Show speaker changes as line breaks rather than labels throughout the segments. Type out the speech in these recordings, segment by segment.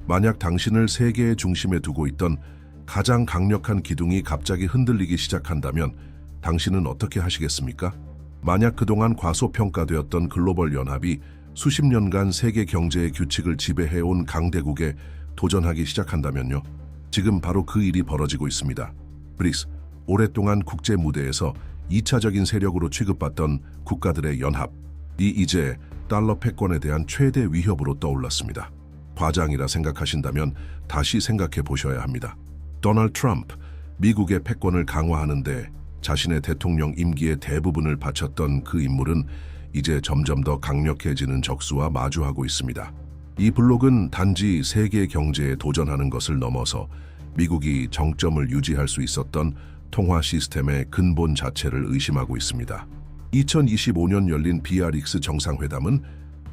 만약 당신을 세계의 중심에 두고 있던 가장 강력한 기둥이 갑자기 흔들리기 시작한다면 당신은 어떻게 하시겠습니까? 만약 그동안 과소평가되었던 글로벌 연합이 수십 년간 세계 경제의 규칙을 지배해온 강대국에 도전하기 시작한다면요. 지금 바로 그 일이 벌어지고 있습니다. 브릭스, 오랫동안 국제 무대에서 2차적인 세력으로 취급받던 국가들의 연합, 이제 달러 패권에 대한 최대 위협으로 떠올랐습니다. 과장이라 생각하신다면 다시 생각해 보셔야 합니다. 도널드 트럼프, 미국의 패권을 강화하는데 자신의 대통령 임기의 대부분을 바쳤던 그 인물은 이제 점점 더 강력해지는 적수와 마주하고 있습니다. 이 블록은 단지 세계 경제에 도전하는 것을 넘어서 미국이 정점을 유지할 수 있었던 통화 시스템의 근본 자체를 의심하고 있습니다. 2025년 열린 BRICS 정상회담은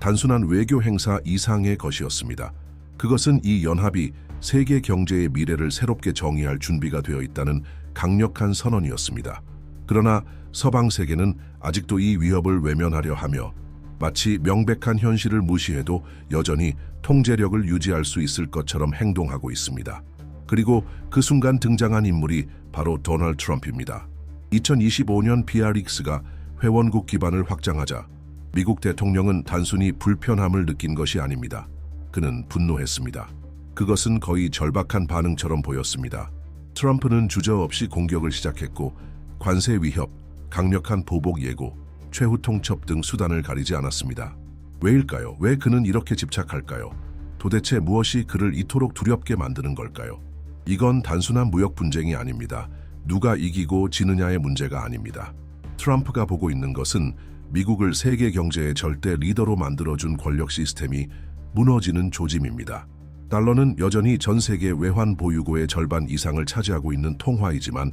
단순한 외교 행사 이상의 것이었습니다. 그것은 이 연합이 세계 경제의 미래를 새롭게 정의할 준비가 되어 있다는 강력한 선언이었습니다. 그러나 서방 세계는 아직도 이 위협을 외면하려 하며 마치 명백한 현실을 무시해도 여전히 통제력을 유지할 수 있을 것처럼 행동하고 있습니다. 그리고 그 순간 등장한 인물이 바로 도널드 트럼프입니다. 2025년 BRICS가 회원국 기반을 확장하자 미국 대통령은 단순히 불편함을 느낀 것이 아닙니다. 그는 분노했습니다. 그것은 거의 절박한 반응처럼 보였습니다. 트럼프는 주저없이 공격을 시작했고 관세 위협, 강력한 보복 예고, 최후 통첩 등 수단을 가리지 않았습니다. 왜일까요? 왜 그는 이렇게 집착할까요? 도대체 무엇이 그를 이토록 두렵게 만드는 걸까요? 이건 단순한 무역 분쟁이 아닙니다. 누가 이기고 지느냐의 문제가 아닙니다. 트럼프가 보고 있는 것은 미국을 세계 경제의 절대 리더로 만들어준 권력 시스템이 무너지는 조짐입니다. 달러는 여전히 전 세계 외환 보유고의 절반 이상을 차지하고 있는 통화이지만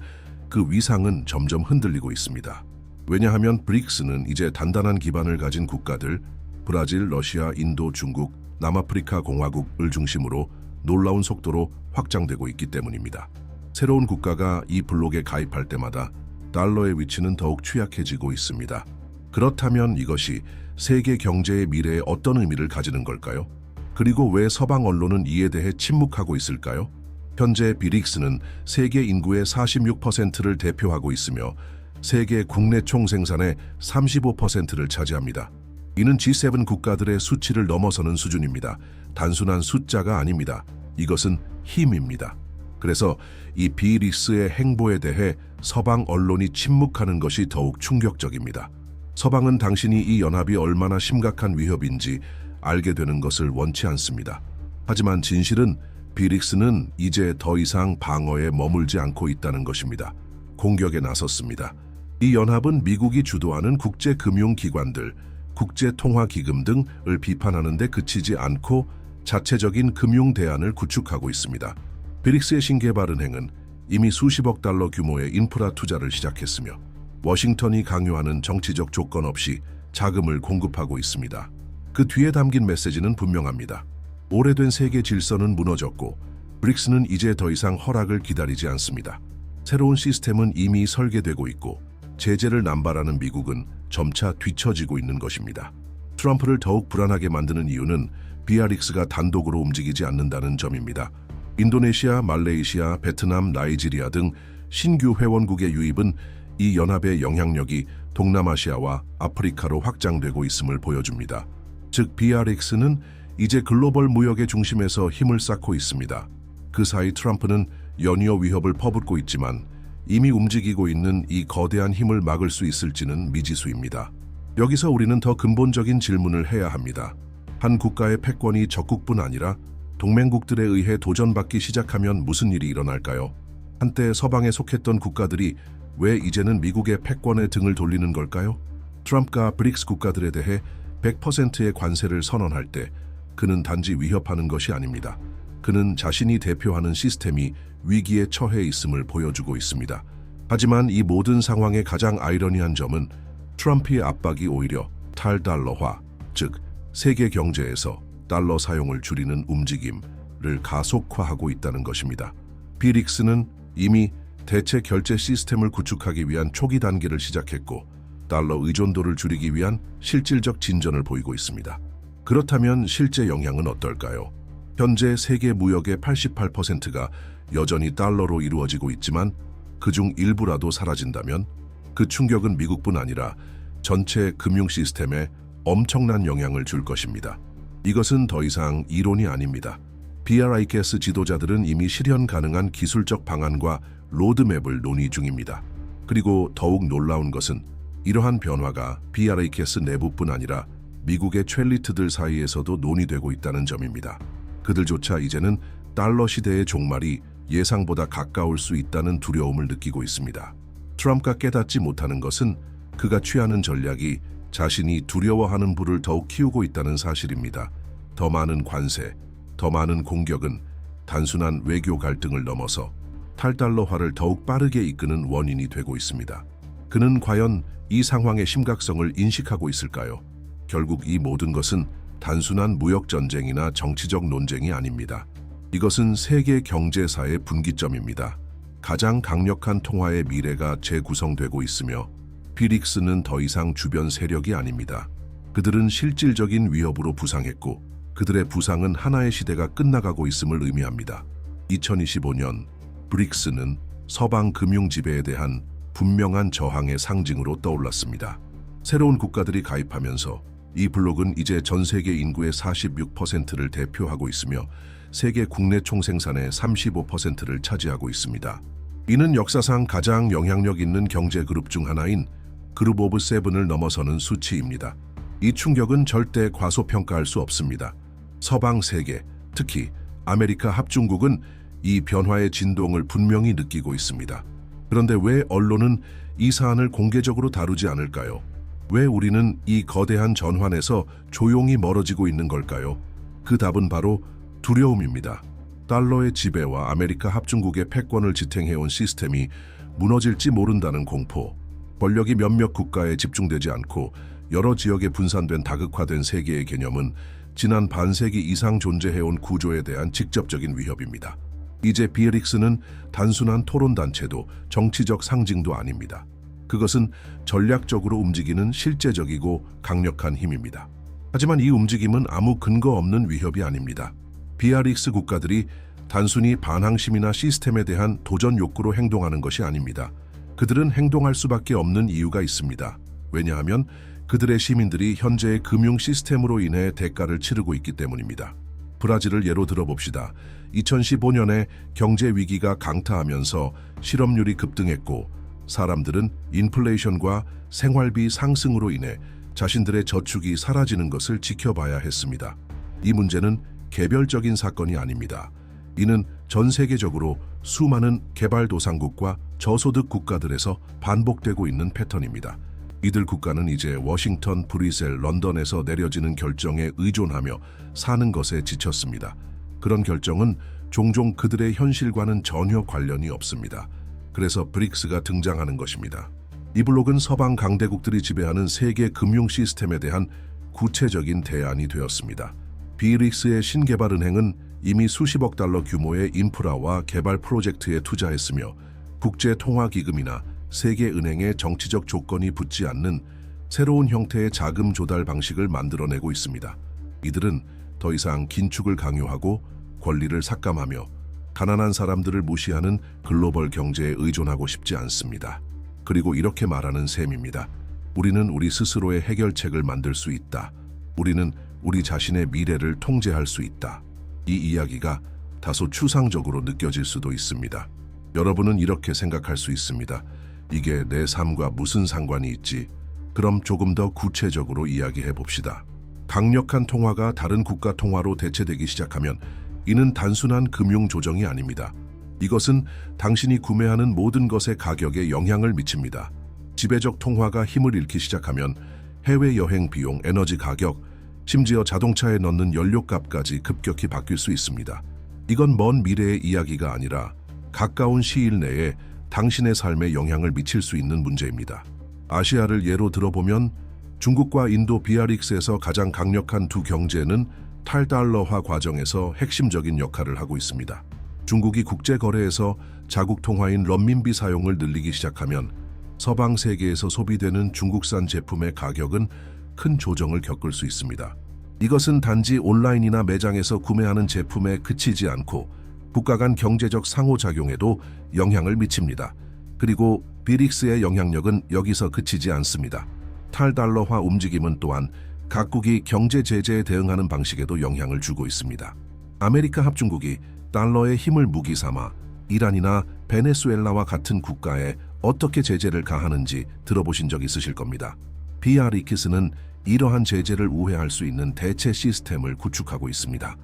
그 위상은 점점 흔들리고 있습니다. 왜냐하면 브릭스는 이제 단단한 기반을 가진 국가들, 브라질, 러시아, 인도, 중국, 남아프리카 공화국을 중심으로 놀라운 속도로 확장되고 있기 때문입니다. 새로운 국가가 이 블록에 가입할 때마다 달러의 위치는 더욱 취약해지고 있습니다. 그렇다면 이것이 세계 경제의 미래에 어떤 의미를 가지는 걸까요? 그리고 왜 서방 언론은 이에 대해 침묵하고 있을까요? 현재 BRICS는 세계 인구의 46%를 대표하고 있으며 세계 국내 총생산의 35%를 차지합니다. 이는 G7 국가들의 수치를 넘어서는 수준입니다. 단순한 숫자가 아닙니다. 이것은 힘입니다. 그래서 이 BRICS의 행보에 대해 서방 언론이 침묵하는 것이 더욱 충격적입니다. 서방은 당신이 이 연합이 얼마나 심각한 위협인지 알게 되는 것을 원치 않습니다. 하지만 진실은 BRICS는 이제 더 이상 방어에 머물지 않고 있다는 것입니다. 공격에 나섰습니다. 이 연합은 미국이 주도하는 국제금융기관들, 국제통화기금 등을 비판하는 데 그치지 않고 자체적인 금융 대안을 구축하고 있습니다. BRICS의 신개발 은행은 이미 수십억 달러 규모의 인프라 투자를 시작했으며 워싱턴이 강요하는 정치적 조건 없이 자금을 공급하고 있습니다. 그 뒤에 담긴 메시지는 분명합니다. 오래된 세계 질서는 무너졌고 브릭스는 이제 더 이상 허락을 기다리지 않습니다. 새로운 시스템은 이미 설계되고 있고 제재를 남발하는 미국은 점차 뒤처지고 있는 것입니다. 트럼프를 더욱 불안하게 만드는 이유는 BRICS가 단독으로 움직이지 않는다는 점입니다. 인도네시아, 말레이시아, 베트남, 나이지리아 등 신규 회원국의 유입은 이 연합의 영향력이 동남아시아와 아프리카로 확장되고 있음을 보여줍니다. 즉 BRICS는 이제 글로벌 무역의 중심에서 힘을 쌓고 있습니다. 그 사이 트럼프는 연이어 위협을 퍼붓고 있지만 이미 움직이고 있는 이 거대한 힘을 막을 수 있을지는 미지수입니다. 여기서 우리는 더 근본적인 질문을 해야 합니다. 한 국가의 패권이 적국뿐 아니라 동맹국들에 의해 도전받기 시작하면 무슨 일이 일어날까요? 한때 서방에 속했던 국가들이 왜 이제는 미국의 패권에 등을 돌리는 걸까요? 트럼프가 브릭스 국가들에 대해 100%의 관세를 선언할 때 그는 단지 위협하는 것이 아닙니다. 그는 자신이 대표하는 시스템이 위기에 처해 있음을 보여주고 있습니다. 하지만 이 모든 상황의 가장 아이러니한 점은 트럼프의 압박이 오히려 탈달러화, 즉 세계 경제에서 달러 사용을 줄이는 움직임을 가속화하고 있다는 것입니다. BRICS는 이미 대체 결제 시스템을 구축하기 위한 초기 단계를 시작했고 달러 의존도를 줄이기 위한 실질적 진전을 보이고 있습니다. 그렇다면 실제 영향은 어떨까요? 현재 세계 무역의 88%가 여전히 달러로 이루어지고 있지만 그중 일부라도 사라진다면 그 충격은 미국뿐 아니라 전체 금융 시스템에 엄청난 영향을 줄 것입니다. 이것은 더 이상 이론이 아닙니다. BRICS 지도자들은 이미 실현 가능한 기술적 방안과 로드맵을 논의 중입니다. 그리고 더욱 놀라운 것은 이러한 변화가 BRICS 내부뿐 아니라 미국의 최리트들 사이에서도 논의되고 있다는 점입니다. 그들조차 이제는 달러 시대의 종말이 예상보다 가까울 수 있다는 두려움을 느끼고 있습니다. 트럼프가 깨닫지 못하는 것은 그가 취하는 전략이 자신이 두려워하는 불을 더욱 키우고 있다는 사실입니다. 더 많은 관세, 더 많은 공격은 단순한 외교 갈등을 넘어서 탈달러화를 더욱 빠르게 이끄는 원인이 되고 있습니다. 그는 과연 이 상황의 심각성을 인식하고 있을까요? 결국 이 모든 것은 단순한 무역 전쟁이나 정치적 논쟁이 아닙니다. 이것은 세계 경제사의 분기점입니다. 가장 강력한 통화의 미래가 재구성되고 있으며 BRICS는 더 이상 주변 세력이 아닙니다. 그들은 실질적인 위협으로 부상했고 그들의 부상은 하나의 시대가 끝나가고 있음을 의미합니다. 2025년 BRICS는 서방 금융 지배에 대한 분명한 저항의 상징으로 떠올랐습니다. 새로운 국가들이 가입하면서 이 블록은 이제 전 세계 인구의 46%를 대표하고 있으며 세계 국내 총생산의 35%를 차지하고 있습니다. 이는 역사상 가장 영향력 있는 경제 그룹 중 하나인 그룹 오브 세븐을 넘어서는 수치입니다. 이 충격은 절대 과소평가할 수 없습니다. 서방 세계, 특히 아메리카 합중국은 이 변화의 진동을 분명히 느끼고 있습니다. 그런데 왜 언론은 이 사안을 공개적으로 다루지 않을까요? 왜 우리는 이 거대한 전환에서 조용히 멀어지고 있는 걸까요? 그 답은 바로 두려움입니다. 달러의 지배와 아메리카 합중국의 패권을 지탱해온 시스템이 무너질지 모른다는 공포, 권력이 몇몇 국가에 집중되지 않고 여러 지역에 분산된 다극화된 세계의 개념은 지난 반세기 이상 존재해온 구조에 대한 직접적인 위협입니다. 이제 BRICS는 단순한 토론단체도 정치적 상징도 아닙니다. 그것은 전략적으로 움직이는 실제적이고 강력한 힘입니다. 하지만 이 움직임은 아무 근거 없는 위협이 아닙니다. BRICS 국가들이 단순히 반항심이나 시스템에 대한 도전 욕구로 행동하는 것이 아닙니다. 그들은 행동할 수밖에 없는 이유가 있습니다. 왜냐하면 그들의 시민들이 현재의 금융 시스템으로 인해 대가를 치르고 있기 때문입니다. 브라질을 예로 들어봅시다. 2015년에 경제 위기가 강타하면서 실업률이 급등했고 사람들은 인플레이션과 생활비 상승으로 인해 자신들의 저축이 사라지는 것을 지켜봐야 했습니다. 이 문제는 개별적인 사건이 아닙니다. 이는 전 세계적으로 수많은 개발도상국과 저소득 국가들에서 반복되고 있는 패턴입니다. 이들 국가는 이제 워싱턴, 브뤼셀, 런던에서 내려지는 결정에 의존하며 사는 것에 지쳤습니다. 그런 결정은 종종 그들의 현실과는 전혀 관련이 없습니다. 그래서 브릭스가 등장하는 것입니다. 이 블록은 서방 강대국들이 지배하는 세계 금융 시스템에 대한 구체적인 대안이 되었습니다. BRICS의 신개발은행은 이미 수십억 달러 규모의 인프라와 개발 프로젝트에 투자했으며 국제통화기금이나 세계은행의 정치적 조건이 붙지 않는 새로운 형태의 자금 조달 방식을 만들어내고 있습니다. 이들은 더 이상 긴축을 강요하고 권리를 삭감하며 가난한 사람들을 무시하는 글로벌 경제에 의존하고 싶지 않습니다. 그리고 이렇게 말하는 셈입니다. 우리는 우리 스스로의 해결책을 만들 수 있다. 우리는 우리 자신의 미래를 통제할 수 있다. 이 이야기가 다소 추상적으로 느껴질 수도 있습니다. 여러분은 이렇게 생각할 수 있습니다. 이게 내 삶과 무슨 상관이 있지? 그럼 조금 더 구체적으로 이야기해 봅시다. 강력한 통화가 다른 국가 통화로 대체되기 시작하면 이는 단순한 금융 조정이 아닙니다. 이것은 당신이 구매하는 모든 것의 가격에 영향을 미칩니다. 지배적 통화가 힘을 잃기 시작하면 해외여행 비용, 에너지 가격, 심지어 자동차에 넣는 연료값까지 급격히 바뀔 수 있습니다. 이건 먼 미래의 이야기가 아니라 가까운 시일 내에 당신의 삶에 영향을 미칠 수 있는 문제입니다. 아시아를 예로 들어보면 중국과 인도 BRICS에서 가장 강력한 두 경제는 탈달러화 과정에서 핵심적인 역할을 하고 있습니다. 중국이 국제거래에서 자국 통화인 런민비 사용을 늘리기 시작하면 서방 세계에서 소비되는 중국산 제품의 가격은 큰 조정을 겪을 수 있습니다. 이것은 단지 온라인이나 매장에서 구매하는 제품에 그치지 않고 국가 간 경제적 상호작용에도 영향을 미칩니다. 그리고 비릭스의 영향력은 여기서 그치지 않습니다. 탈달러화 움직임은 또한 각국이 경제 제재에 대응하는 방식에도 영향을 주고 있습니다. 아메리카 합중국이 달러의 힘을 무기 삼아 이란이나 베네수엘라와 같은 국가에 어떻게 제재를 가하는지 들어보신 적 있으실 겁니다. 비아리키스는 이러한 제재를 우회할 수 있는 대체 시스템을 구축하고 있습니다.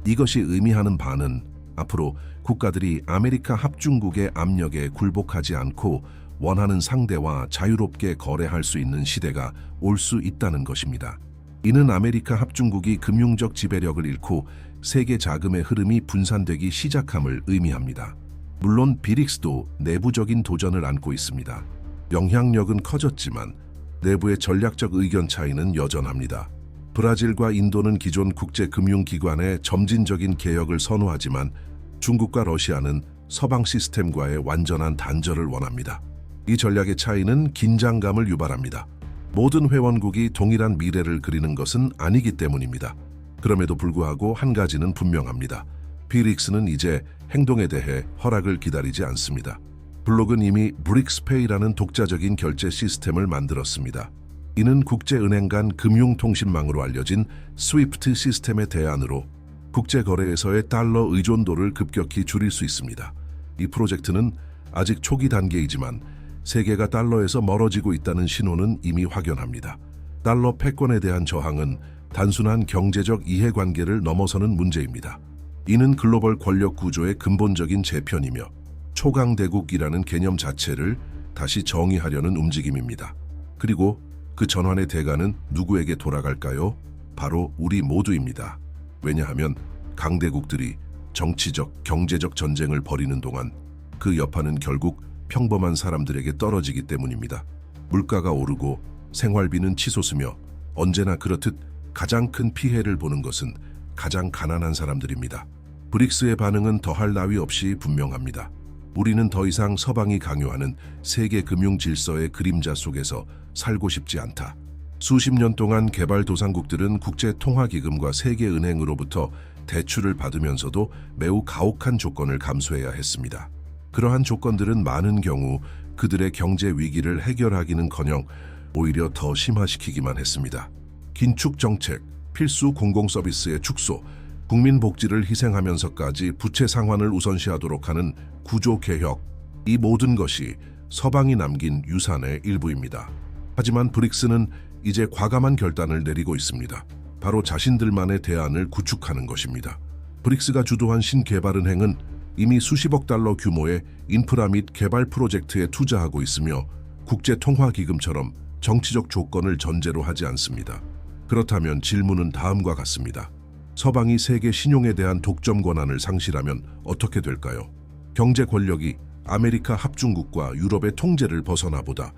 이것이 의미하는 바는 앞으로 국가들이 아메리카 합중국의 압력에 굴복하지 않고 원하는 상대와 자유롭게 거래할 수 있는 시대가 올 수 있다는 것입니다. 이는 아메리카 합중국이 금융적 지배력을 잃고 세계 자금의 흐름이 분산되기 시작함을 의미합니다. 물론 비릭스도 내부적인 도전을 안고 있습니다. 영향력은 커졌지만 내부의 전략적 의견 차이는 여전합니다. 브라질과 인도는 기존 국제금융기관의 점진적인 개혁을 선호하지만 중국과 러시아는 서방 시스템과의 완전한 단절을 원합니다. 이 전략의 차이는 긴장감을 유발합니다. 모든 회원국이 동일한 미래를 그리는 것은 아니기 때문입니다. 그럼에도 불구하고 한 가지는 분명합니다. 비릭스는 이제 행동에 대해 허락을 기다리지 않습니다. 블록은 이미 브릭스페이라는 독자적인 결제 시스템을 만들었습니다. 이는 국제은행 간 금융통신망으로 알려진 스위프트 시스템의 대안으로 국제거래에서의 달러 의존도를 급격히 줄일 수 있습니다. 이 프로젝트는 아직 초기 단계이지만 세계가 달러에서 멀어지고 있다는 신호는 이미 확연합니다. 달러 패권에 대한 저항은 단순한 경제적 이해관계를 넘어서는 문제입니다. 이는 글로벌 권력 구조의 근본적인 재편이며 초강대국이라는 개념 자체를 다시 정의하려는 움직임입니다. 그리고 그 전환의 대가는 누구에게 돌아갈까요? 바로 우리 모두입니다. 왜냐하면 강대국들이 정치적, 경제적 전쟁을 벌이는 동안 그 여파는 결국 평범한 사람들에게 떨어지기 때문입니다. 물가가 오르고 생활비는 치솟으며 언제나 그렇듯 가장 큰 피해를 보는 것은 가장 가난한 사람들입니다. 브릭스의 반응은 더할 나위 없이 분명합니다. 우리는 더 이상 서방이 강요하는 세계 금융 질서의 그림자 속에서 살고 싶지 않다. 수십 년 동안 개발도상국들은 국제통화기금과 세계은행으로부터 대출을 받으면서도 매우 가혹한 조건을 감수해야 했습니다. 그러한 조건들은 많은 경우 그들의 경제 위기를 해결하기는커녕 오히려 더 심화시키기만 했습니다. 긴축 정책, 필수 공공서비스의 축소, 국민 복지를 희생하면서까지 부채 상환을 우선시하도록 하는 구조 개혁, 이 모든 것이 서방이 남긴 유산의 일부입니다. 하지만 브릭스는 이제 과감한 결단을 내리고 있습니다. 바로 자신들만의 대안을 구축하는 것입니다. 브릭스가 주도한 신개발은행은 이미 수십억 달러 규모의 인프라 및 개발 프로젝트에 투자하고 있으며 국제통화기금처럼 정치적 조건을 전제로 하지 않습니다. 그렇다면 질문은 다음과 같습니다. 서방이 세계 신용에 대한 독점 권한을 상실하면 어떻게 될까요? 경제 권력이 아메리카 합중국과 유럽의 통제를 벗어나보다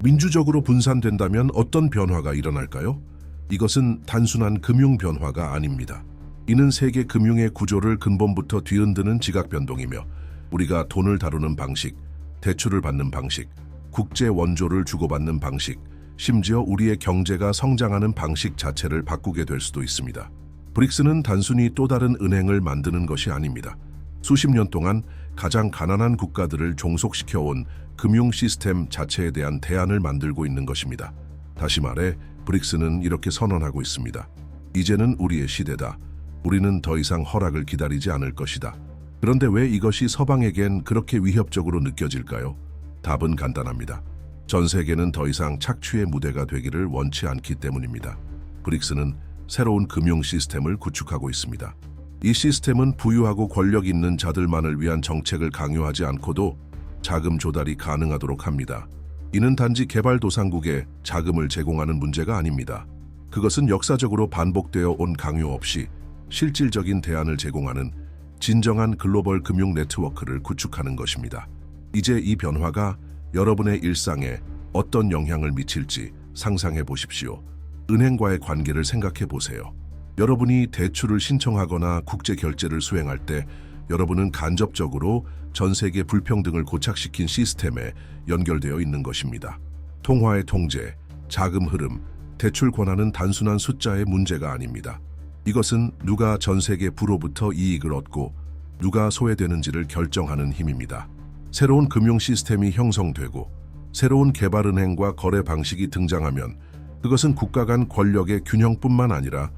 민주적으로 분산된다면 어떤 변화가 일어날까요? 이것은 단순한 금융 변화가 아닙니다. 이는 세계 금융의 구조를 근본부터 뒤흔드는 지각 변동이며 우리가 돈을 다루는 방식, 대출을 받는 방식, 국제 원조를 주고받는 방식, 심지어 우리의 경제가 성장하는 방식 자체를 바꾸게 될 수도 있습니다. 브릭스는 단순히 또 다른 은행을 만드는 것이 아닙니다. 수십 년 동안 가장 가난한 국가들을 종속시켜온 금융 시스템 자체에 대한 대안을 만들고 있는 것입니다. 다시 말해 브릭스는 이렇게 선언하고 있습니다. 이제는 우리의 시대다. 우리는 더 이상 허락을 기다리지 않을 것이다. 그런데 왜 이것이 서방에겐 그렇게 위협적으로 느껴질까요? 답은 간단합니다. 전 세계는 더 이상 착취의 무대가 되기를 원치 않기 때문입니다. 브릭스는 새로운 금융 시스템을 구축하고 있습니다. 이 시스템은 부유하고 권력 있는 자들만을 위한 정책을 강요하지 않고도 자금 조달이 가능하도록 합니다. 이는 단지 개발도상국에 자금을 제공하는 문제가 아닙니다. 그것은 역사적으로 반복되어 온 강요 없이 실질적인 대안을 제공하는 진정한 글로벌 금융 네트워크를 구축하는 것입니다. 이제 이 변화가 여러분의 일상에 어떤 영향을 미칠지 상상해 보십시오. 은행과의 관계를 생각해 보세요. 여러분이 대출을 신청하거나 국제 결제를 수행할 때 여러분은 간접적으로 전 세계 불평등을 고착시킨 시스템에 연결되어 있는 것입니다. 통화의 통제, 자금 흐름, 대출 권한은 단순한 숫자의 문제가 아닙니다. 이것은 누가 전 세계 부로부터 이익을 얻고 누가 소외되는지를 결정하는 힘입니다. 새로운 금융 시스템이 형성되고 새로운 개발은행과 거래 방식이 등장하면 그것은 국가 간 권력의 균형뿐만 아니라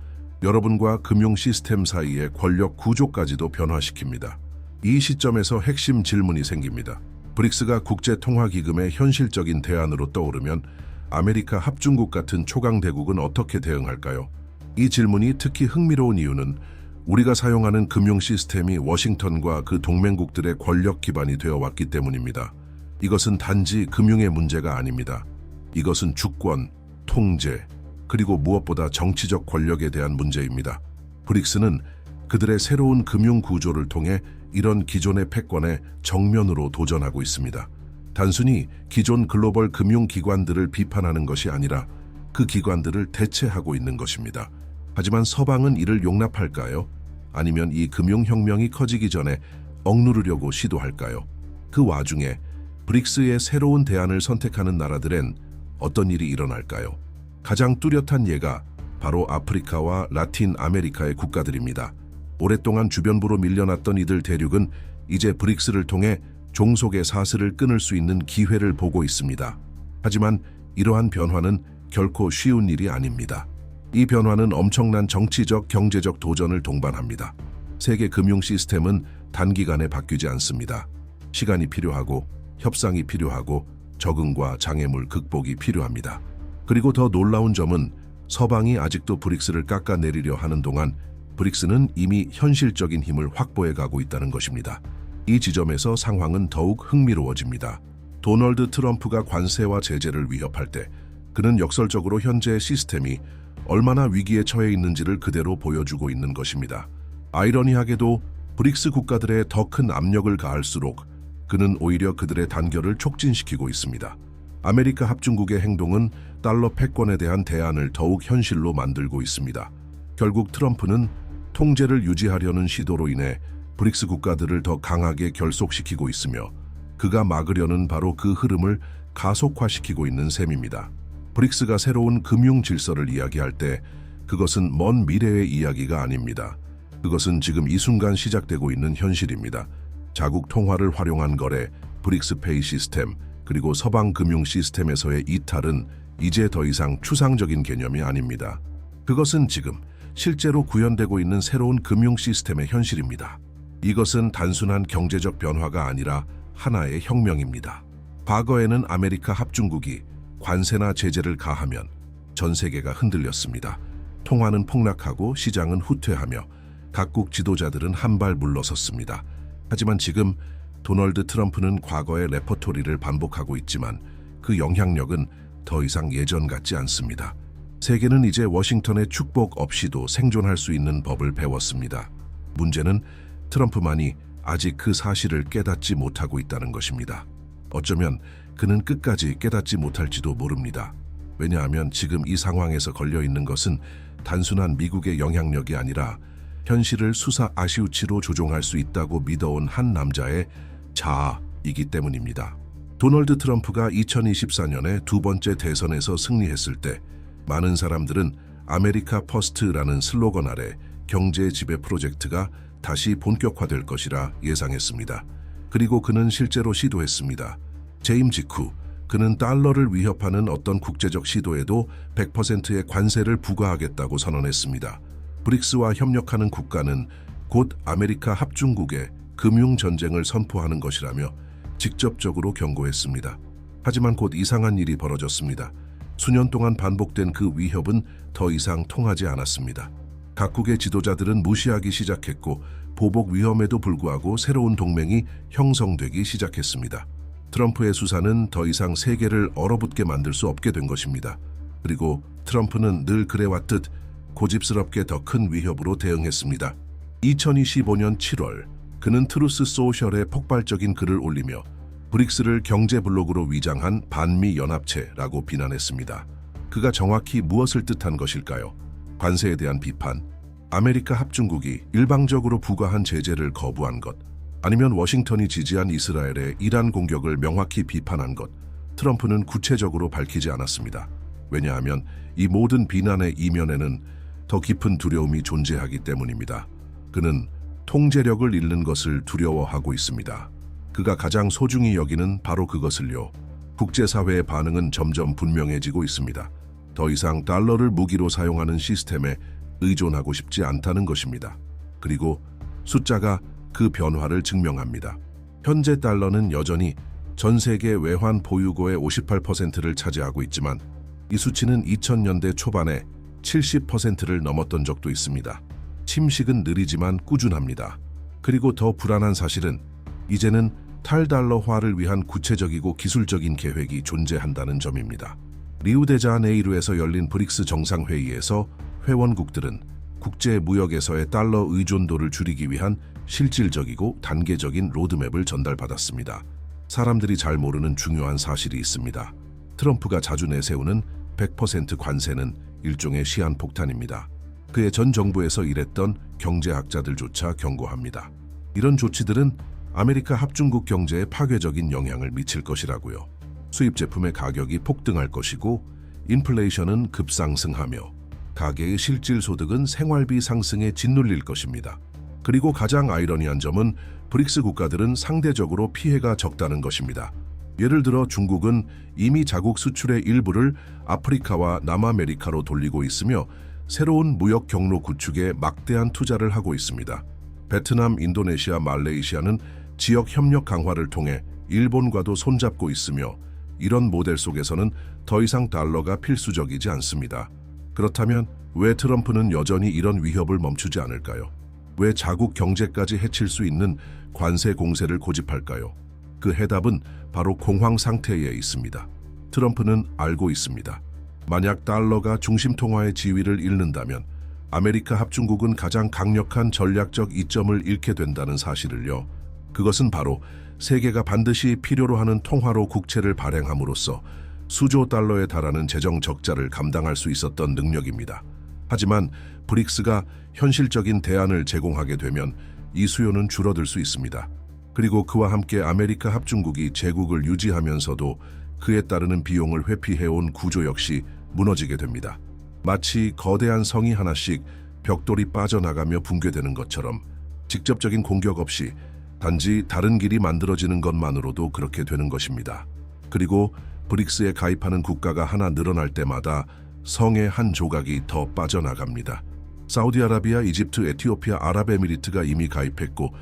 여러분과 금융 시스템 사이의 권력 구조까지도 변화시킵니다. 이 시점에서 핵심 질문이 생깁니다. 브릭스가 국제통화기금의 현실적인 대안으로 떠오르면 아메리카 합중국 같은 초강대국은 어떻게 대응할까요? 이 질문이 특히 흥미로운 이유는 우리가 사용하는 금융 시스템이 워싱턴과 그 동맹국들의 권력 기반이 되어 왔기 때문입니다. 이것은 단지 금융의 문제가 아닙니다. 이것은 주권, 통제, 그리고 무엇보다 정치적 권력에 대한 문제입니다. 브릭스는 그들의 새로운 금융 구조를 통해 이런 기존의 패권에 정면으로 도전하고 있습니다. 단순히 기존 글로벌 금융기관들을 비판하는 것이 아니라 그 기관들을 대체하고 있는 것입니다. 하지만 서방은 이를 용납할까요? 아니면 이 금융혁명이 커지기 전에 억누르려고 시도할까요? 그 와중에 브릭스의 새로운 대안을 선택하는 나라들엔 어떤 일이 일어날까요? 가장 뚜렷한 예가 바로 아프리카와 라틴 아메리카의 국가들입니다. 오랫동안 주변부로 밀려났던 이들 대륙은 이제 브릭스를 통해 종속의 사슬을 끊을 수 있는 기회를 보고 있습니다. 하지만 이러한 변화는 결코 쉬운 일이 아닙니다. 이 변화는 엄청난 정치적, 경제적 도전을 동반합니다. 세계 금융 시스템은 단기간에 바뀌지 않습니다. 시간이 필요하고 협상이 필요하고 적응과 장애물 극복이 필요합니다. 그리고 더 놀라운 점은 서방이 아직도 브릭스를 깎아내리려 하는 동안 브릭스는 이미 현실적인 힘을 확보해 가고 있다는 것입니다. 이 지점에서 상황은 더욱 흥미로워집니다. 도널드 트럼프가 관세와 제재를 위협할 때 그는 역설적으로 현재의 시스템이 얼마나 위기에 처해 있는지를 그대로 보여주고 있는 것입니다. 아이러니하게도 브릭스 국가들에 더 큰 압력을 가할수록 그는 오히려 그들의 단결을 촉진시키고 있습니다. 아메리카 합중국의 행동은 달러 패권에 대한 대안을 더욱 현실로 만들고 있습니다. 결국 트럼프는 통제를 유지하려는 시도로 인해 브릭스 국가들을 더 강하게 결속시키고 있으며 그가 막으려는 바로 그 흐름을 가속화시키고 있는 셈입니다. 브릭스가 새로운 금융 질서를 이야기할 때 그것은 먼 미래의 이야기가 아닙니다. 그것은 지금 이 순간 시작되고 있는 현실입니다. 자국 통화를 활용한 거래, 브릭스페이 시스템, 그리고 서방 금융 시스템에서의 이탈은 이제 더 이상 추상적인 개념이 아닙니다. 그것은 지금 실제로 구현되고 있는 새로운 금융 시스템의 현실입니다. 이것은 단순한 경제적 변화가 아니라 하나의 혁명입니다. 과거에는 아메리카 합중국이 관세나 제재를 가하면 전 세계가 흔들렸습니다. 통화는 폭락하고 시장은 후퇴하며 각국 지도자들은 한 발 물러섰습니다. 하지만 지금 도널드 트럼프는 과거의 레퍼토리를 반복하고 있지만 그 영향력은 더 이상 예전 같지 않습니다. 세계는 이제 워싱턴의 축복 없이도 생존할 수 있는 법을 배웠습니다. 문제는 트럼프만이 아직 그 사실을 깨닫지 못하고 있다는 것입니다. 어쩌면 그는 끝까지 깨닫지 못할지도 모릅니다. 왜냐하면 지금 이 상황에서 걸려있는 것은 단순한 미국의 영향력이 아니라 현실을 수사 아시우치로 조종할 수 있다고 믿어온 한 남자의 자아이기 때문입니다. 도널드 트럼프가 2024년에 두 번째 대선에서 승리했을 때 많은 사람들은 아메리카 퍼스트라는 슬로건 아래 경제 지배 프로젝트가 다시 본격화될 것이라 예상했습니다. 그리고 그는 실제로 시도했습니다. 재임 직후 그는 달러를 위협하는 어떤 국제적 시도에도 100%의 관세를 부과하겠다고 선언했습니다. 브릭스와 협력하는 국가는 곧 아메리카 합중국의 금융전쟁을 선포하는 것이라며 직접적으로 경고했습니다. 하지만 곧 이상한 일이 벌어졌습니다. 수년 동안 반복된 그 위협은 더 이상 통하지 않았습니다. 각국의 지도자들은 무시하기 시작했고 보복 위험에도 불구하고 새로운 동맹이 형성되기 시작했습니다. 트럼프의 수사는 더 이상 세계를 얼어붙게 만들 수 없게 된 것입니다. 그리고 트럼프는 늘 그래왔듯 고집스럽게 더 큰 위협으로 대응했습니다. 2025년 7월 그는 트루스 소셜에 폭발적인 글을 올리며 브릭스를 경제 블록으로 위장한 반미 연합체라고 비난했습니다. 그가 정확히 무엇을 뜻한 것일까요? 관세에 대한 비판, 아메리카 합중국이 일방적으로 부과한 제재를 거부한 것, 아니면 워싱턴이 지지한 이스라엘의 이란 공격을 명확히 비판한 것, 트럼프는 구체적으로 밝히지 않았습니다. 왜냐하면 이 모든 비난의 이면에는 더 깊은 두려움이 존재하기 때문입니다. 그는 통제력을 잃는 것을 두려워하고 있습니다. 그가 가장 소중히 여기는 바로 그것을요. 국제사회의 반응은 점점 분명해지고 있습니다. 더 이상 달러를 무기로 사용하는 시스템에 의존하고 싶지 않다는 것입니다. 그리고 숫자가 그 변화를 증명합니다. 현재 달러는 여전히 전 세계 외환 보유고의 58%를 차지하고 있지만 이 수치는 2000년대 초반에 70%를 넘었던 적도 있습니다. 침식은 느리지만 꾸준합니다. 그리고 더 불안한 사실은 이제는 탈달러화를 위한 구체적이고 기술적인 계획이 존재한다는 점입니다. 리우데자네이루에서 열린 브릭스 정상회의에서 회원국들은 국제 무역에서의 달러 의존도를 줄이기 위한 실질적이고 단계적인 로드맵을 전달받았습니다. 사람들이 잘 모르는 중요한 사실이 있습니다. 트럼프가 자주 내세우는 100% 관세는 일종의 시한폭탄입니다. 그의 전 정부에서 일했던 경제학자들조차 경고합니다. 이런 조치들은 아메리카 합중국 경제에 파괴적인 영향을 미칠 것이라고요. 수입 제품의 가격이 폭등할 것이고 인플레이션은 급상승하며 가계의 실질 소득은 생활비 상승에 짓눌릴 것입니다. 그리고 가장 아이러니한 점은 브릭스 국가들은 상대적으로 피해가 적다는 것입니다. 예를 들어 중국은 이미 자국 수출의 일부를 아프리카와 남아메리카로 돌리고 있으며 새로운 무역 경로 구축에 막대한 투자를 하고 있습니다. 베트남, 인도네시아, 말레이시아는 지역 협력 강화를 통해 일본과도 손잡고 있으며 이런 모델 속에서는 더 이상 달러가 필수적이지 않습니다. 그렇다면 왜 트럼프는 여전히 이런 위협을 멈추지 않을까요? 왜 자국 경제까지 해칠 수 있는 관세 공세를 고집할까요? 그 해답은 바로 공황 상태에 있습니다. 트럼프는 알고 있습니다. 만약 달러가 중심 통화의 지위를 잃는다면 아메리카 합중국은 가장 강력한 전략적 이점을 잃게 된다는 사실을요. 그것은 바로 세계가 반드시 필요로 하는 통화로 국채를 발행함으로써 수조 달러에 달하는 재정 적자를 감당할 수 있었던 능력입니다. 하지만 브릭스가 현실적인 대안을 제공하게 되면 이 수요는 줄어들 수 있습니다. 그리고 그와 함께 아메리카 합중국이 제국을 유지하면서도 그에 따르는 비용을 회피해온 구조 역시 무너지게 됩니다. 마치 거대한 성이 하나씩 벽돌이 빠져나가며 붕괴되는 것처럼 직접적인 공격 없이 단지 다른 길이 만들어지는 것만으로도 그렇게 되는 것입니다. 그리고 브릭스에 가입하는 국가가 하나 늘어날 때마다 성의 한 조각이 더 빠져나갑니다. 사우디아라비아, 이집트, 에티오피아, 아랍에미리트가 이미 가입했고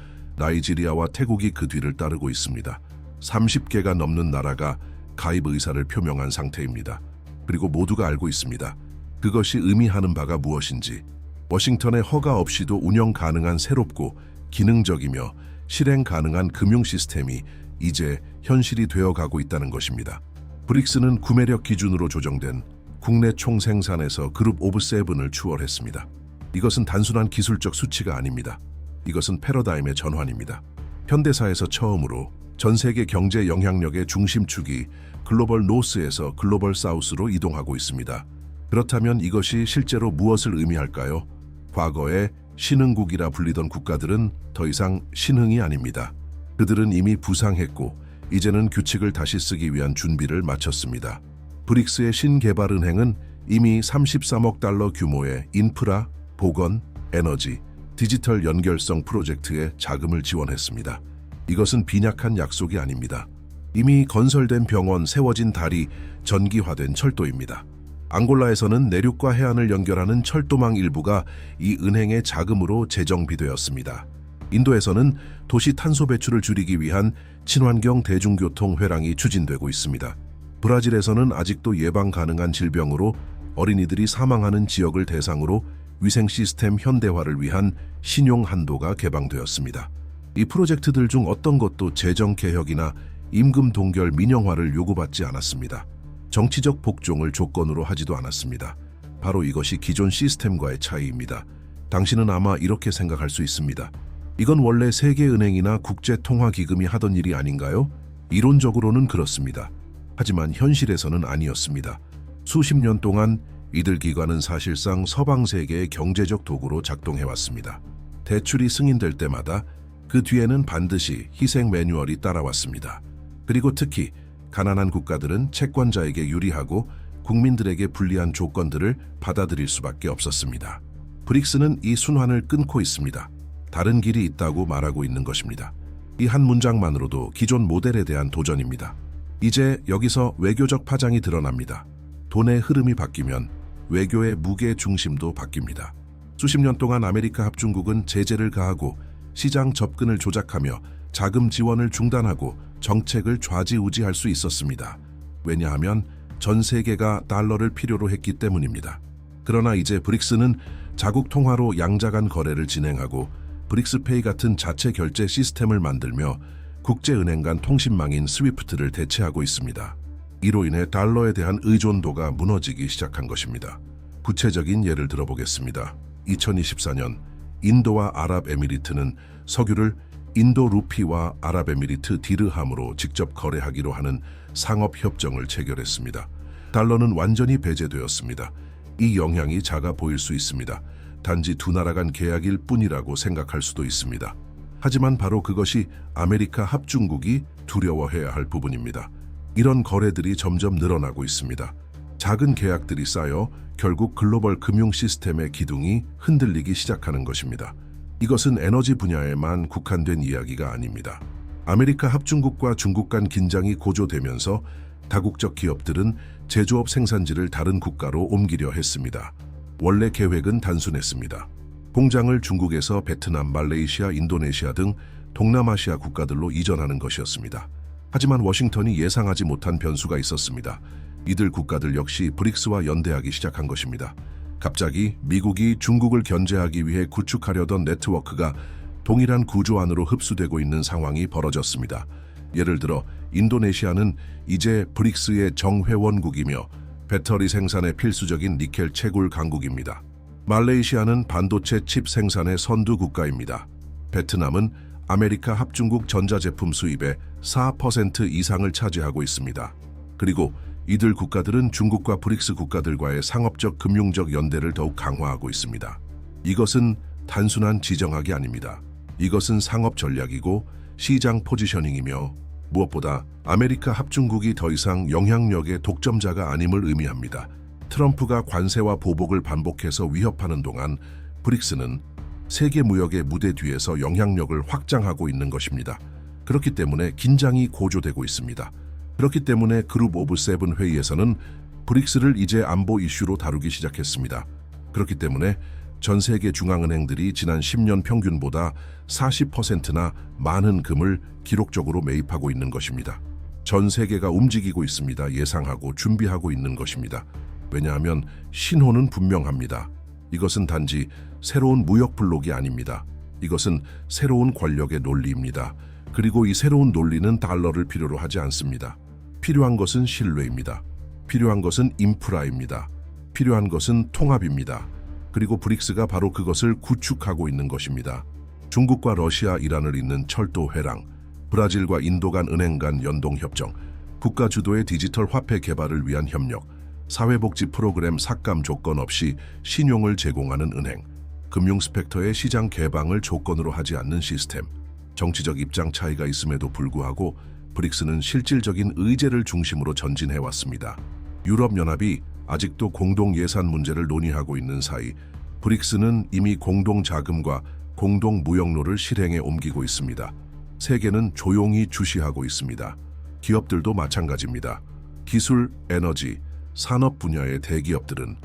나이지리아와 태국이 그 뒤를 따르고 있습니다. 30개가 넘는 나라가 가입 의사를 표명한 상태입니다. 그리고 모두가 알고 있습니다. 그것이 의미하는 바가 무엇인지. 워싱턴의 허가 없이도 운영 가능한 새롭고 기능적이며 실행 가능한 금융 시스템이 이제 현실이 되어가고 있다는 것입니다. 브릭스는 구매력 기준으로 조정된 국내 총생산에서 그룹 오브 세븐을 추월했습니다. 이것은 단순한 기술적 수치가 아닙니다. 이것은 패러다임의 전환입니다. 현대사에서 처음으로 전 세계 경제 영향력의 중심축이 글로벌 노스에서 글로벌 사우스로 이동하고 있습니다. 그렇다면 이것이 실제로 무엇을 의미할까요? 과거에 신흥국이라 불리던 국가들은 더 이상 신흥이 아닙니다. 그들은 이미 부상했고 이제는 규칙을 다시 쓰기 위한 준비를 마쳤습니다. 브릭스의 신개발은행은 이미 33억 달러 규모의 인프라, 보건, 에너지, 디지털 연결성 프로젝트에 자금을 지원했습니다. 이것은 빈약한 약속이 아닙니다. 이미 건설된 병원, 세워진 다리, 전기화된 철도입니다. 앙골라에서는 내륙과 해안을 연결하는 철도망 일부가 이 은행의 자금으로 재정비되었습니다. 인도에서는 도시 탄소 배출을 줄이기 위한 친환경 대중교통 회랑이 추진되고 있습니다. 브라질에서는 아직도 예방 가능한 질병으로 어린이들이 사망하는 지역을 대상으로 위생 시스템 현대화를 위한 신용 한도가 개방되었습니다. 이 프로젝트들 중 어떤 것도 재정 개혁이나 임금 동결 민영화를 요구받지 않았습니다. 정치적 복종을 조건으로 하지도 않았습니다. 바로 이것이 기존 시스템과의 차이입니다. 당신은 아마 이렇게 생각할 수 있습니다. 이건 원래 세계은행이나 국제통화기금이 하던 일이 아닌가요? 이론적으로는 그렇습니다. 하지만 현실에서는 아니었습니다. 수십 년 동안 이들 기관은 사실상 서방 세계의 경제적 도구로 작동해왔습니다. 대출이 승인될 때마다 그 뒤에는 반드시 희생 매뉴얼이 따라왔습니다. 그리고 특히 가난한 국가들은 채권자에게 유리하고 국민들에게 불리한 조건들을 받아들일 수밖에 없었습니다. 브릭스는 이 순환을 끊고 있습니다. 다른 길이 있다고 말하고 있는 것입니다. 이 한 문장만으로도 기존 모델에 대한 도전입니다. 이제 여기서 외교적 파장이 드러납니다. 돈의 흐름이 바뀌면 외교의 무게 중심도 바뀝니다. 수십 년 동안 아메리카 합중국은 제재를 가하고 시장 접근을 조작하며 자금 지원을 중단하고 정책을 좌지우지할 수 있었습니다. 왜냐하면 전 세계가 달러를 필요로 했기 때문입니다. 그러나 이제 브릭스는 자국 통화로 양자 간 거래를 진행하고 브릭스페이 같은 자체 결제 시스템을 만들며 국제은행 간 통신망인 스위프트를 대체하고 있습니다. 이로 인해 달러에 대한 의존도가 무너지기 시작한 것입니다. 구체적인 예를 들어보겠습니다. 2024년 인도와 아랍에미리트는 석유를 인도 루피와 아랍에미리트 디르함으로 직접 거래하기로 하는 상업협정을 체결했습니다. 달러는 완전히 배제되었습니다. 이 영향이 작아 보일 수 있습니다. 단지 두 나라 간 계약일 뿐이라고 생각할 수도 있습니다. 하지만 바로 그것이 아메리카 합중국이 두려워해야 할 부분입니다. 이런 거래들이 점점 늘어나고 있습니다. 작은 계약들이 쌓여 결국 글로벌 금융 시스템의 기둥이 흔들리기 시작하는 것입니다. 이것은 에너지 분야에만 국한된 이야기가 아닙니다. 아메리카 합중국과 중국 간 긴장이 고조되면서 다국적 기업들은 제조업 생산지를 다른 국가로 옮기려 했습니다. 원래 계획은 단순했습니다. 공장을 중국에서 베트남, 말레이시아, 인도네시아 등 동남아시아 국가들로 이전하는 것이었습니다. 하지만 워싱턴이 예상하지 못한 변수가 있었습니다. 이들 국가들 역시 브릭스와 연대하기 시작한 것입니다. 갑자기 미국이 중국을 견제하기 위해 구축하려던 네트워크가 동일한 구조 안으로 흡수되고 있는 상황이 벌어졌습니다. 예를 들어 인도네시아는 이제 브릭스의 정회원국이며 배터리 생산에 필수적인 니켈 채굴 강국입니다. 말레이시아는 반도체 칩 생산의 선두 국가입니다. 베트남은 아메리카 합중국 전자제품 수입의 4% 이상을 차지하고 있습니다. 그리고 이들 국가들은 중국과 브릭스 국가들과의 상업적 금융적 연대를 더욱 강화하고 있습니다. 이것은 단순한 지정학이 아닙니다. 이것은 상업 전략이고 시장 포지셔닝이며 무엇보다 아메리카 합중국이 더 이상 영향력의 독점자가 아님을 의미합니다. 트럼프가 관세와 보복을 반복해서 위협하는 동안 브릭스는 세계 무역의 무대 뒤에서 영향력을 확장하고 있는 것입니다. 그렇기 때문에 긴장이 고조되고 있습니다. 그렇기 때문에 그룹 오브 세븐 회의에서는 브릭스를 이제 안보 이슈로 다루기 시작했습니다. 그렇기 때문에 전 세계 중앙은행들이 지난 10년 평균보다 40%나 많은 금을 기록적으로 매입하고 있는 것입니다. 전 세계가 움직이고 있습니다. 예상하고 준비하고 있는 것입니다. 왜냐하면 신호는 분명합니다. 이것은 단지 새로운 무역 블록이 아닙니다. 이것은 새로운 권력의 논리입니다. 그리고 이 새로운 논리는 달러를 필요로 하지 않습니다. 필요한 것은 신뢰입니다. 필요한 것은 인프라입니다. 필요한 것은 통합입니다. 그리고 브릭스가 바로 그것을 구축하고 있는 것입니다. 중국과 러시아, 이란을 잇는 철도 회랑, 브라질과 인도 간 은행 간 연동협정, 국가 주도의 디지털 화폐 개발을 위한 협력, 사회복지 프로그램 삭감 조건 없이 신용을 제공하는 은행, 금융 스펙터의 시장 개방을 조건으로 하지 않는 시스템, 정치적 입장 차이가 있음에도 불구하고 브릭스는 실질적인 의제를 중심으로 전진해왔습니다. 유럽연합이 아직도 공동 예산 문제를 논의하고 있는 사이 브릭스는 이미 공동 자금과 공동 무역로를 실행에 옮기고 있습니다. 세계는 조용히 주시하고 있습니다. 기업들도 마찬가지입니다. 기술, 에너지, 산업 분야의 대기업들은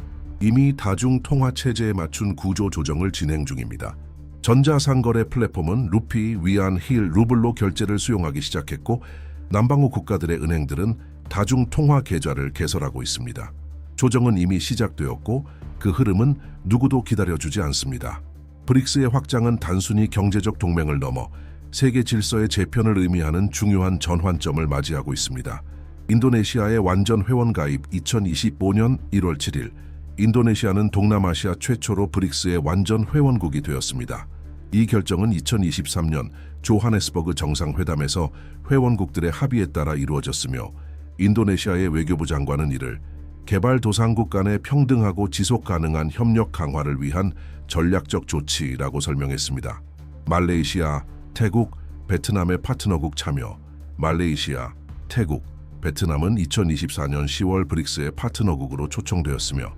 이미 다중 통화 체제에 맞춘 구조 조정을 진행 중입니다. 전자상거래 플랫폼은 루피, 위안, 힐, 루블로 결제를 수용하기 시작했고 남방구 국가들의 은행들은 다중 통화 계좌를 개설하고 있습니다. 조정은 이미 시작되었고 그 흐름은 누구도 기다려주지 않습니다. 브릭스의 확장은 단순히 경제적 동맹을 넘어 세계 질서의 재편을 의미하는 중요한 전환점을 맞이하고 있습니다. 인도네시아의 완전 회원 가입 2025년 1월 7일 인도네시아는 동남아시아 최초로 브릭스의 완전 회원국이 되었습니다. 이 결정은 2023년 조하네스버그 정상회담에서 회원국들의 합의에 따라 이루어졌으며 인도네시아의 외교부 장관은 이를 개발도상국 간의 평등하고 지속 가능한 협력 강화를 위한 전략적 조치라고 설명했습니다. 말레이시아, 태국, 베트남의 파트너국 참여. 말레이시아, 태국, 베트남은 2024년 10월 브릭스의 파트너국으로 초청되었으며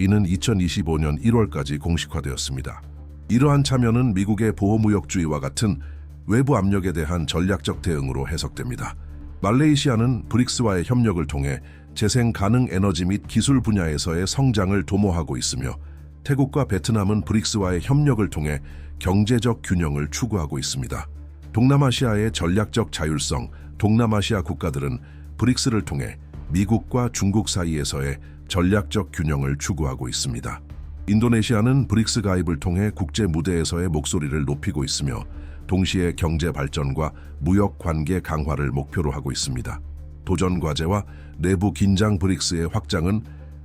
이는 2025년 1월까지 공식화되었습니다. 이러한 참여는 미국의 보호무역주의와 같은 외부 압력에 대한 전략적 대응으로 해석됩니다. 말레이시아는 브릭스와의 협력을 통해 재생 가능 에너지 및 기술 분야에서의 성장을 도모하고 있으며 태국과 베트남은 브릭스와의 협력을 통해 경제적 균형을 추구하고 있습니다. 동남아시아의 전략적 자율성, 동남아시아 국가들은 브릭스를 통해 미국과 중국 사이에서의 전략적 균형을 추구하고 있습니다. 인도네시아는 브릭스 가입을 통해 국제 무대에서의 목소리를 높이고 있으며 동시에 경제 발전과 무역 관계 강화를 목표로 하고 있습니다. 도전 과제와 내부 긴장 브릭스의 확장은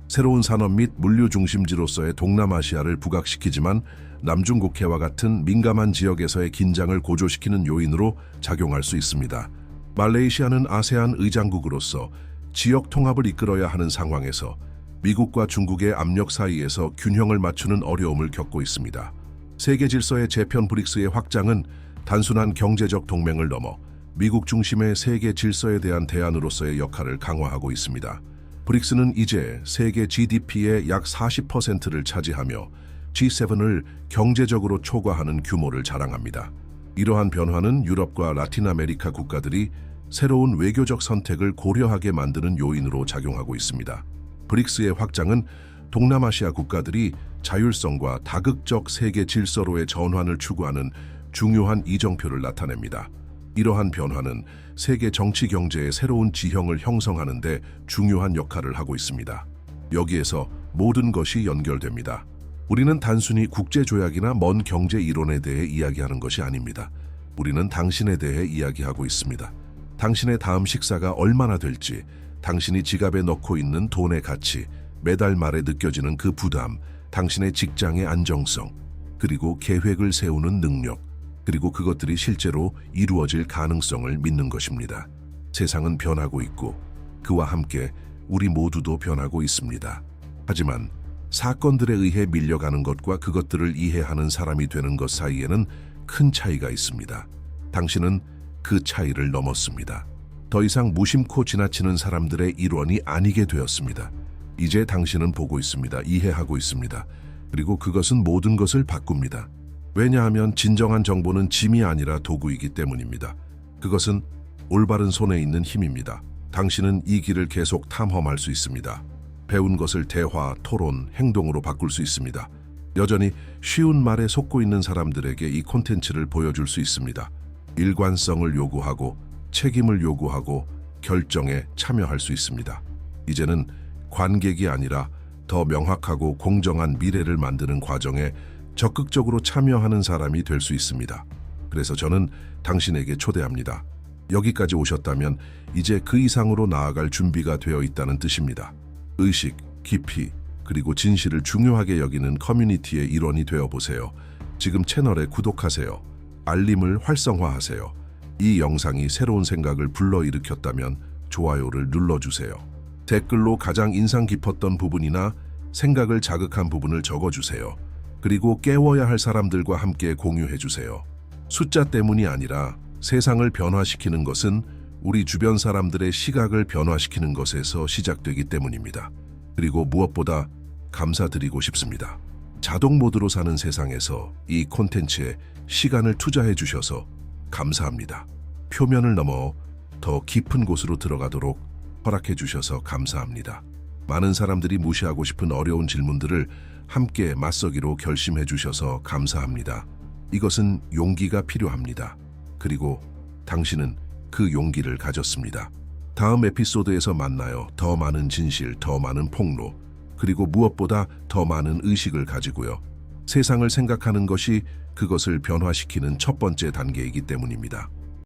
새로운 산업 및 물류 중심지로서의 동남아시아를 부각시키지만 남중국해와 같은 민감한 지역에서의 긴장을 고조시키는 요인으로 작용할 수 있습니다. 말레이시아는 아세안 의장국으로서 지역 통합을 이끌어야 하는 상황에서 미국과 중국의 압력 사이에서 균형을 맞추는 어려움을 겪고 있습니다. 세계 질서의 재편 브릭스의 확장은 단순한 경제적 동맹을 넘어 미국 중심의 세계 질서에 대한 대안으로서의 역할을 강화하고 있습니다. 브릭스는 이제 세계 GDP의 약 40%를 차지하며 G7을 경제적으로 초과하는 규모를 자랑합니다. 이러한 변화는 유럽과 라틴 아메리카 국가들이 새로운 외교적 선택을 고려하게 만드는 요인으로 작용하고 있습니다. 브릭스의 확장은 동남아시아 국가들이 자율성과 다극적 세계 질서로의 전환을 추구하는 중요한 이정표를 나타냅니다. 이러한 변화는 세계 정치 경제의 새로운 지형을 형성하는 데 중요한 역할을 하고 있습니다. 여기에서 모든 것이 연결됩니다. 우리는 단순히 국제조약이나 먼 경제 이론에 대해 이야기하는 것이 아닙니다. 우리는 당신에 대해 이야기하고 있습니다. 당신의 다음 식사가 얼마나 될지, 당신이 지갑에 넣고 있는 돈의 가치, 매달 말에 느껴지는 그 부담, 당신의 직장의 안정성, 그리고 계획을 세우는 능력, 그리고 그것들이 실제로 이루어질 가능성을 믿는 것입니다. 세상은 변하고 있고 그와 함께 우리 모두도 변하고 있습니다. 하지만 사건들에 의해 밀려가는 것과 그것들을 이해하는 사람이 되는 것 사이에는 큰 차이가 있습니다. 당신은 그 차이를 넘었습니다. 더 이상 무심코 지나치는 사람들의 일원이 아니게 되었습니다. 이제 당신은 보고 있습니다. 이해하고 있습니다. 그리고 그것은 모든 것을 바꿉니다. 왜냐하면 진정한 정보는 짐이 아니라 도구이기 때문입니다. 그것은 올바른 손에 있는 힘입니다. 당신은 이 길을 계속 탐험할 수 있습니다. 배운 것을 대화, 토론, 행동으로 바꿀 수 있습니다. 여전히 쉬운 말에 속고 있는 사람들에게 이 콘텐츠를 보여줄 수 있습니다. 일관성을 요구하고 책임을 요구하고 결정에 참여할 수 있습니다. 이제는 관객이 아니라 더 명확하고 공정한 미래를 만드는 과정에 적극적으로 참여하는 사람이 될 수 있습니다. 그래서 저는 당신에게 초대합니다. 여기까지 오셨다면 이제 그 이상으로 나아갈 준비가 되어 있다는 뜻입니다. 의식, 깊이, 그리고 진실을 중요하게 여기는 커뮤니티의 일원이 되어 보세요. 지금 채널에 구독하세요. 알림을 활성화하세요. 이 영상이 새로운 생각을 불러일으켰다면 좋아요를 눌러주세요. 댓글로 가장 인상 깊었던 부분이나 생각을 자극한 부분을 적어주세요. 그리고 깨워야 할 사람들과 함께 공유해주세요. 숫자 때문이 아니라 세상을 변화시키는 것은 우리 주변 사람들의 시각을 변화시키는 것에서 시작되기 때문입니다. 그리고 무엇보다 감사드리고 싶습니다. 자동 모드로 사는 세상에서 이 콘텐츠에 시간을 투자해 주셔서 감사합니다. 표면을 넘어 더 깊은 곳으로 들어가도록 허락해 주셔서 감사합니다. 많은 사람들이 무시하고 싶은 어려운 질문들을 함께 맞서기로 결심해 주셔서 감사합니다. 이것은 용기가 필요합니다. 그리고 당신은 그 용기를 가졌습니다. 다음 에피소드에서 만나요. 더 많은 진실, 더 많은 폭로, 그리고 무엇보다 더 많은 의식을 가지고요. 세상을 생각하는 것이 그것을 변화시키는 첫 번째 단계이기 때문입니다.